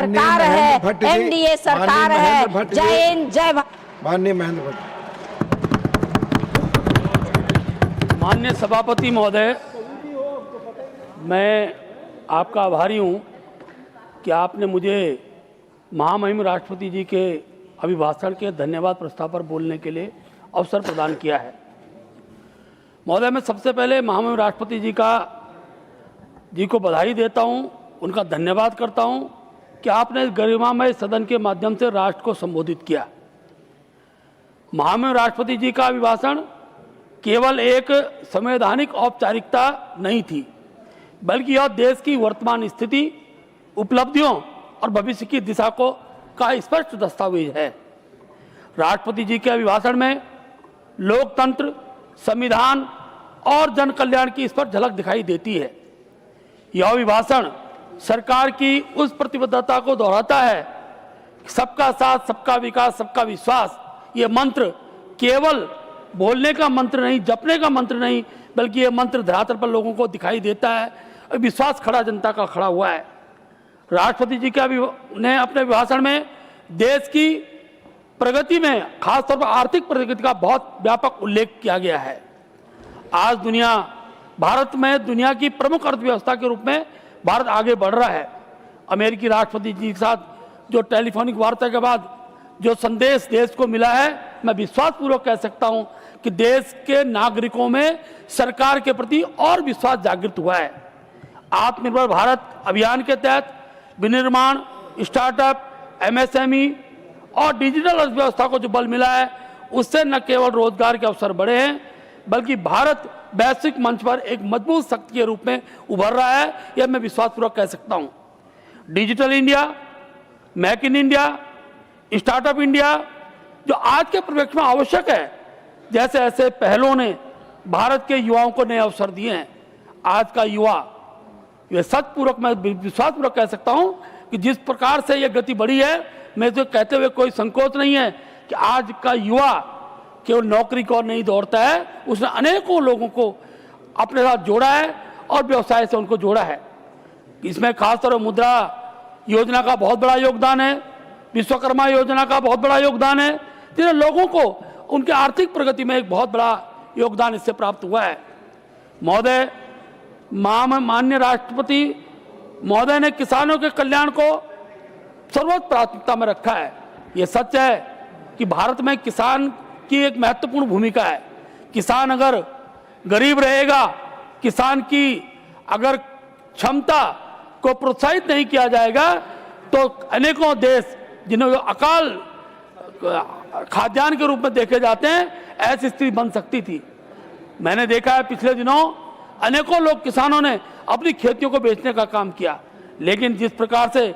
सरकार है, एनडीए सरकार है। जय हिंद, जय भारत। माननीय महेंद्र भट्ट। माननीय सभापति महोदय, मैं आपका आभारी हूं कि आपने मुझे महामहिम राष्ट्रपति जी के अभिभाषण के धन्यवाद प्रस्ताव पर बोलने के लिए अवसर प्रदान किया है। महोदय, मैं सबसे पहले महामहिम राष्ट्रपति जी को बधाई देता हूं, उनका धन्यवाद करता हूं कि आपने गरिमामय सदन के माध्यम से राष्ट्र को संबोधित किया। महामहिम राष्ट्रपति जी का अभिभाषण केवल एक संवैधानिक औपचारिकता नहीं थी, बल्कि यह देश की वर्तमान स्थिति, उपलब्धियों और भविष्य की दिशा का स्पष्ट दस्तावेज है। राष्ट्रपति जी के अभिभाषण में लोकतंत्र, संविधान और जन कल्याण की स्पष्ट झलक दिखाई देती है। यह अभिभाषण सरकार की उस प्रतिबद्धता को दोहराता है कि सबका साथ, सबका विकास, सबका विश्वास। ये मंत्र केवल बोलने का मंत्र नहीं, जपने का मंत्र नहीं, बल्कि ये मंत्र धरातल पर लोगों को दिखाई देता है। विश्वास खड़ा जनता का खड़ा हुआ है। राष्ट्रपति जी ने अपने अभिभाषण में देश की प्रगति में, खासतौर पर आर्थिक प्रगति का बहुत व्यापक उल्लेख किया गया है। आज भारत में दुनिया की प्रमुख अर्थव्यवस्था के रूप में भारत आगे बढ़ रहा है। अमेरिकी राष्ट्रपति जी के साथ जो टेलीफोनिक वार्ता के बाद जो संदेश देश को मिला है, मैं विश्वासपूर्वक कह सकता हूं कि देश के नागरिकों में सरकार के प्रति और विश्वास जागृत हुआ है। आत्मनिर्भर भारत अभियान के तहत विनिर्माण, स्टार्टअप, एमएसएमई और डिजिटल अर्थव्यवस्था को जो बल मिला है, उससे न केवल रोजगार के अवसर बढ़े हैं, बल्कि भारत वैश्विक मंच पर एक मजबूत शक्ति के रूप में उभर रहा है। यह मैं विश्वासपूर्वक कह सकता हूं। Digital India, make in India, startup India जो आज के परिप्रेक्ष्य में आवश्यक है, जैसे ऐसे पहलों ने भारत के युवाओं को नए अवसर दिए हैं। आज का युवा, यह सचपूर्वक, मैं विश्वासपूर्वक कह सकता हूं कि जिस प्रकार से यह गति बढ़ी है, मैं तो कहते हुए कोई संकोच नहीं है कि आज का युवा केवल नौकरी को नहीं दौड़ता है, उसने अनेकों लोगों को अपने साथ जोड़ा है और व्यवसाय से उनको जोड़ा है। इसमें खासतौर पर मुद्रा योजना का बहुत बड़ा योगदान है, विश्वकर्मा योजना का बहुत बड़ा योगदान है, जिन्हें लोगों को उनके आर्थिक प्रगति में एक बहुत बड़ा योगदान इससे प्राप्त हुआ है। महोदय, माननीय राष्ट्रपति महोदय ने किसानों के कल्याण को सर्वोच्च प्राथमिकता में रखा है। ये सच है कि भारत में किसान की एक महत्वपूर्ण भूमिका है। किसान अगर गरीब रहेगा, किसान की अगर क्षमता को प्रोत्साहित नहीं किया जाएगा, तो अनेकों देश जिन्हें अकाल खाद्यान्न के रूप में देखे जाते हैं, ऐसी स्थिति बन सकती थी। मैंने देखा है पिछले दिनों अनेकों लोग, किसानों ने अपनी खेतियों को बेचने का काम किया, लेकिन जिस प्रकार से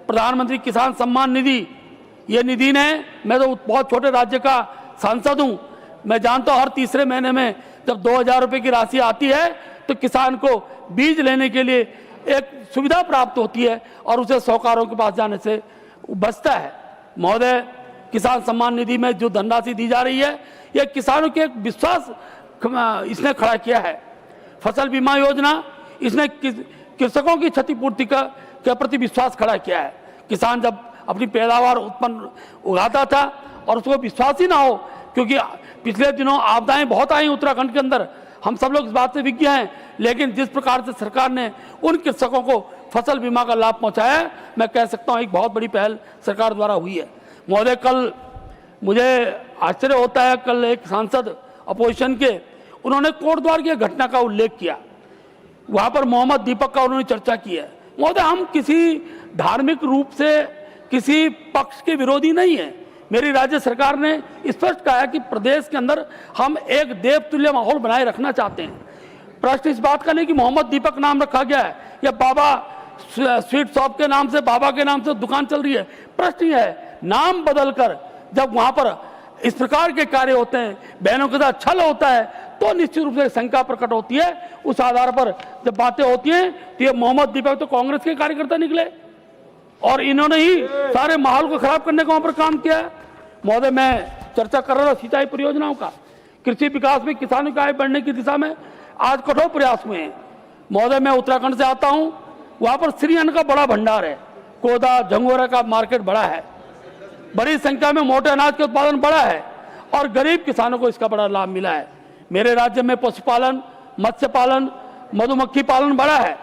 प्रधानमंत्री किसान सम्मान निधि, ये निधि ने, मैं तो बहुत छोटे राज्य का सांसद हूं, मैं जानता हूं हर तीसरे महीने में जब 2000 रुपए की राशि आती है, तो किसान को बीज लेने के लिए एक सुविधा प्राप्त होती है और उसे साहूकारों के पास जाने से बचता है। महोदय, किसान सम्मान निधि में जो धनराशि दी जा रही है, यह किसानों के एक विश्वास इसने खड़ा किया है। फसल बीमा योजना, इसने कृषकों की क्षतिपूर्ति के प्रति विश्वास खड़ा किया है। किसान जब अपनी पैदावार उत्पन्न उगाता था और उसको विश्वास ही ना हो, क्योंकि पिछले दिनों आपदाएं बहुत आई उत्तराखंड के अंदर, हम सब लोग इस बात से विज्ञ हैं, लेकिन जिस प्रकार से सरकार ने उन कृषकों को फसल बीमा का लाभ पहुंचाया, मैं कह सकता हूं एक बहुत बड़ी पहल सरकार द्वारा हुई है। महोदय, कल मुझे आश्चर्य होता है, कल एक सांसद अपोजिशन के, उन्होंने कोटद्वार की घटना का उल्लेख किया, वहां पर मोहम्मद दीपक का उन्होंने चर्चा की है। महोदय, हम किसी धार्मिक रूप से किसी पक्ष के विरोधी नहीं है। मेरी राज्य सरकार ने स्पष्ट कहा है कि प्रदेश के अंदर हम एक देवतुल्य माहौल बनाए रखना चाहते हैं। प्रश्न इस बात का नहीं कि मोहम्मद दीपक नाम रखा गया है या बाबा स्वीट शॉप के नाम से, बाबा के नाम से दुकान चल रही है। प्रश्न यह है, नाम बदलकर जब वहां पर इस प्रकार के कार्य होते हैं, बहनों के साथ छल होता है, तो निश्चित रूप से शंका प्रकट होती है। उस आधार पर जब बातें होती हैं, तो ये मोहम्मद दीपक तो कांग्रेस के कार्यकर्ता निकले और इन्होंने ही सारे माहौल को खराब करने का वहां पर काम किया है। महोदय, मैं चर्चा कर रहा था सिंचाई परियोजनाओं का। कृषि विकास में किसानों की आय बढ़ने की दिशा में आज कठोर प्रयास हुए हैं। महोदय, मैं उत्तराखंड से आता हूं, वहां पर श्री अन्न का बड़ा भंडार है। कोदा, झंगोरा का मार्केट बढ़ा है, बड़ी संख्या में मोटे अनाज का उत्पादन बढ़ा है और गरीब किसानों को इसका बड़ा लाभ मिला है। मेरे राज्य में पशुपालन, मत्स्य पालन, मधुमक्खी पालन बढ़ा है।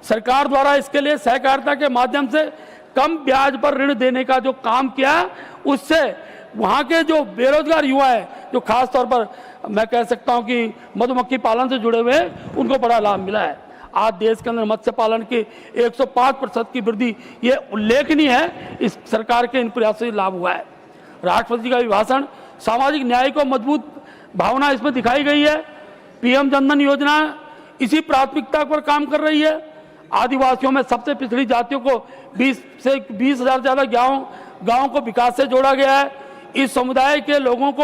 सरकार द्वारा इसके लिए सहकारिता के माध्यम से कम ब्याज पर ऋण देने का जो काम किया, उससे वहाँ के जो बेरोजगार युवा है, जो खास तौर पर मैं कह सकता हूँ कि मधुमक्खी पालन से जुड़े हुए हैं, उनको बड़ा लाभ मिला है। आज देश के अंदर मत्स्य पालन की 105% की वृद्धि, ये उल्लेखनीय है। इस सरकार के इन प्रयासों से लाभ हुआ है। राष्ट्रपति का अभिभाषण सामाजिक न्याय को मजबूत भावना इसमें दिखाई गई है। पीएम जनधन योजना इसी प्राथमिकता पर काम कर रही है। आदिवासियों में सबसे पिछड़ी जातियों को 20 से 20,000 ज़्यादा गाँव को विकास से जोड़ा गया है। इस समुदाय के लोगों को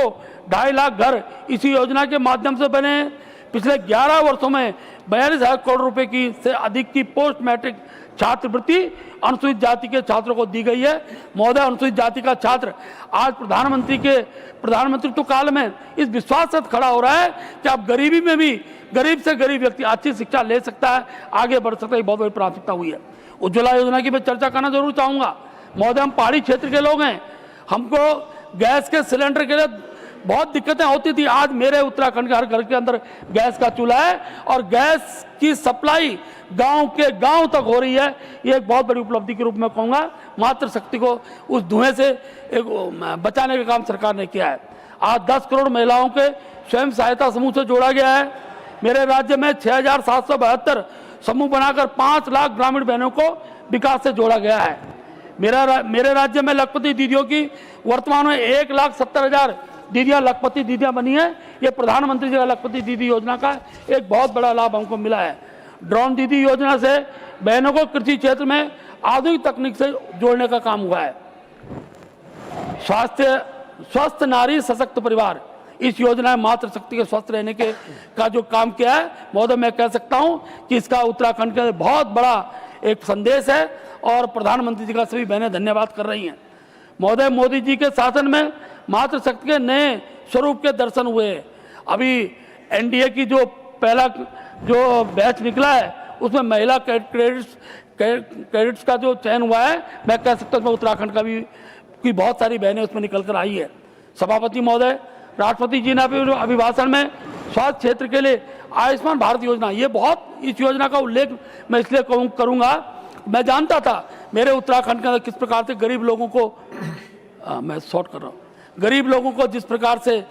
2.5 लाख घर इसी योजना के माध्यम से बने हैं। पिछले 11 वर्षों में 42,000 करोड़ रुपए की से अधिक की पोस्ट मैट्रिक छात्रवृत्ति अनुसूचित जाति के छात्रों को दी गई है। महोदय, अनुसूचित जाति का छात्र आज प्रधानमंत्रित्व काल में इस विश्वास से खड़ा हो रहा है कि आप गरीबी में भी गरीब से गरीब व्यक्ति अच्छी शिक्षा ले सकता है, आगे बढ़ सकता है। बहुत बड़ी प्राथमिकता हुई है। उज्ज्वला योजना की मैं चर्चा करना जरूर चाहूँगा। महोदय, हम पहाड़ी क्षेत्र के लोग हैं, हमको गैस के सिलेंडर के लिए बहुत दिक्कतें होती थी। आज मेरे उत्तराखंड के हर घर के अंदर गैस का चूल्हा है और गैस की सप्लाई गांव के गांव तक हो रही है। ये एक बहुत बड़ी उपलब्धि के रूप में कहूँगा। मातृशक्ति को उस धुएं से बचाने का काम सरकार ने किया है। आज 10 करोड़ महिलाओं के स्वयं सहायता समूह से जोड़ा गया है। मेरे राज्य में 6,772 समूह बनाकर 5 लाख ग्रामीण बहनों को विकास से जोड़ा गया है। मेरे राज्य में लखपति दीदियों की वर्तमान में 1,70,000 दीदियाँ लखपति दीदियाँ बनी है। ये प्रधानमंत्री जी का लखपति दीदी योजना का एक बहुत बड़ा लाभ हमको मिला है। ड्रोन दीदी योजना से बहनों को कृषि क्षेत्र में आधुनिक तकनीक से जोड़ने का काम हुआ है। स्वस्थ नारी सशक्त परिवार, इस योजना में मातृशक्ति के स्वस्थ रहने के का जो काम किया है, महोदय, मैं कह सकता हूँ कि इसका उत्तराखंड के बहुत बड़ा एक संदेश है और प्रधानमंत्री जी का सभी बहनें धन्यवाद कर रही हैं। महोदय, मोदी जी के शासन में मातृशक्ति के नए स्वरूप के दर्शन हुए। अभी एनडीए की जो पहला जो बैच निकला है, उसमें महिला कैडेट्स का जो चयन हुआ है, मैं कह सकता हूँ उत्तराखंड का भी की बहुत सारी बहनें उसमें निकल कर आई है। सभापति महोदय, राष्ट्रपति जी ने अभिभाषण में स्वास्थ्य क्षेत्र के लिए आयुष्मान भारत योजना, ये बहुत, इस योजना का उल्लेख मैं इसलिए करूँगा, मैं जानता था मेरे उत्तराखंड के अंदर किस प्रकार से गरीब लोगों को मैं शॉर्ट कर रहा हूँ, गरीब लोगों को जिस प्रकार से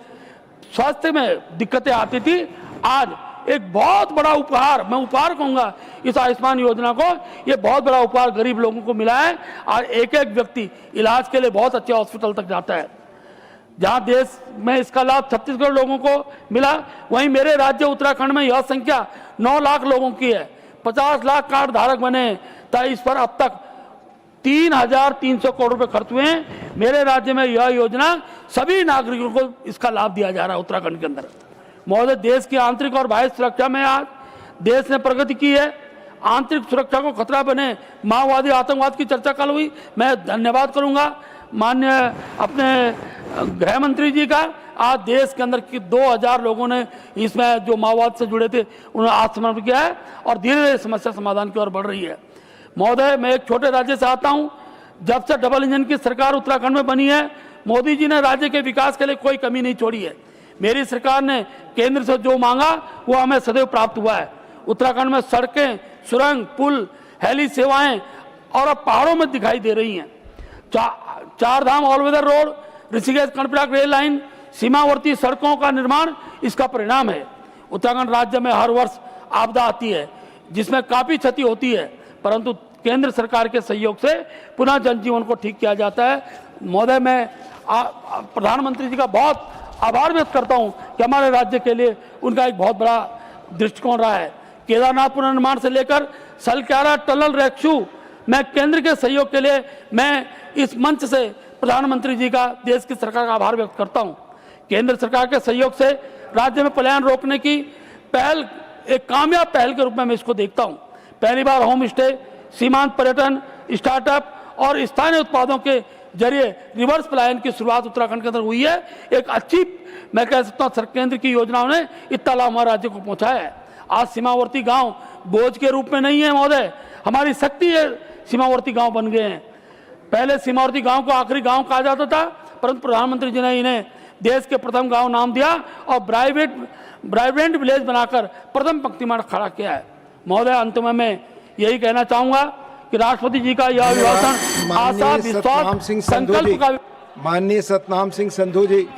स्वास्थ्य में दिक्कतें आती थी। आज एक बहुत बड़ा उपहार, मैं उपहार कहूँगा इस आयुष्मान योजना को, ये बहुत बड़ा उपहार गरीब लोगों को मिला है। और एक एक व्यक्ति इलाज के लिए बहुत अच्छे हॉस्पिटल तक जाता है। जहाँ देश में इसका लाभ 36 लोगों को मिला, वहीं मेरे राज्य उत्तराखंड में यह संख्या 9 लाख लोगों की है। 50 लाख कार्ड धारक बने, तो इस पर अब तक 3,300 करोड़ रुपए खर्च हुए हैं। मेरे राज्य में यह योजना सभी नागरिकों को इसका लाभ दिया जा रहा है उत्तराखंड के अंदर। महोदय, देश की आंतरिक और बाह्य सुरक्षा में आज देश ने प्रगति की है। आंतरिक सुरक्षा को खतरा बने माओवादी आतंकवाद की चर्चा कल हुई, मैं धन्यवाद करूंगा माननीय अपने गृह मंत्री जी का। आज देश के अंदर की 2,000 लोगों ने इसमें जो माओवाद से जुड़े थे उन्होंने आत्मसमर्पण किया है और धीरे धीरे समस्या समाधान की ओर बढ़ रही है। महोदय, मैं एक छोटे राज्य से आता हूं। जब से डबल इंजन की सरकार उत्तराखंड में बनी है, मोदी जी ने राज्य के विकास के लिए कोई कमी नहीं छोड़ी है। मेरी सरकार ने केंद्र से जो मांगा वो हमें सदैव प्राप्त हुआ है। उत्तराखंड में सड़कें, सुरंग, पुल, हेली सेवाएं और अब पहाड़ों में दिखाई दे रही हैं। 4 Dham all weather road, Rishikesh Karnaprayag rail line, सीमावर्ती सड़कों का निर्माण इसका परिणाम है। उत्तराखंड राज्य में हर वर्ष आपदा आती है जिसमें काफ़ी क्षति होती है, परंतु केंद्र सरकार के सहयोग से पुनः जनजीवन को ठीक किया जाता है। महोदय, मैं प्रधानमंत्री जी का बहुत आभार व्यक्त करता हूं कि हमारे राज्य के लिए उनका एक बहुत बड़ा दृष्टिकोण रहा है। केदारनाथ पुनर्निर्माण से लेकर सलक्यारा टनल रेक्शू में केंद्र के सहयोग के लिए मैं इस मंच से प्रधानमंत्री जी का, देश की सरकार का आभार व्यक्त करता हूं। केंद्र सरकार के सहयोग से राज्य में पलायन रोकने की पहल, एक कामयाब पहल के रूप में मैं इसको देखता हूं। पहली बार होम स्टे, सीमांत पर्यटन, स्टार्टअप और स्थानीय उत्पादों के जरिए रिवर्स पलायन की शुरुआत उत्तराखंड के अंदर हुई है। एक अच्छी, मैं कह सकता हूँ, केंद्र की योजनाओं ने इतना लाभ हमारे राज्य को पहुंचाया है। आज सीमावर्ती गांव बोझ के रूप में नहीं है महोदय, हमारी शक्ति है, सीमावर्ती गांव बन गए हैं। पहले सीमावर्ती गांव को आखिरी गांव कहा जाता था, परंतु प्रधानमंत्री जी ने इन्हें देश के प्रथम गांव नाम दिया और ब्राइब्रेंट विलेज बनाकर प्रथम पंक्ति में खड़ा किया है। महोदय, अंत में मैं यही कहना चाहूंगा कि राष्ट्रपति जी का यह अभिभाषण आशा, विश्वास, संकल्प का। माननीय सतनाम सिंह संधू जी।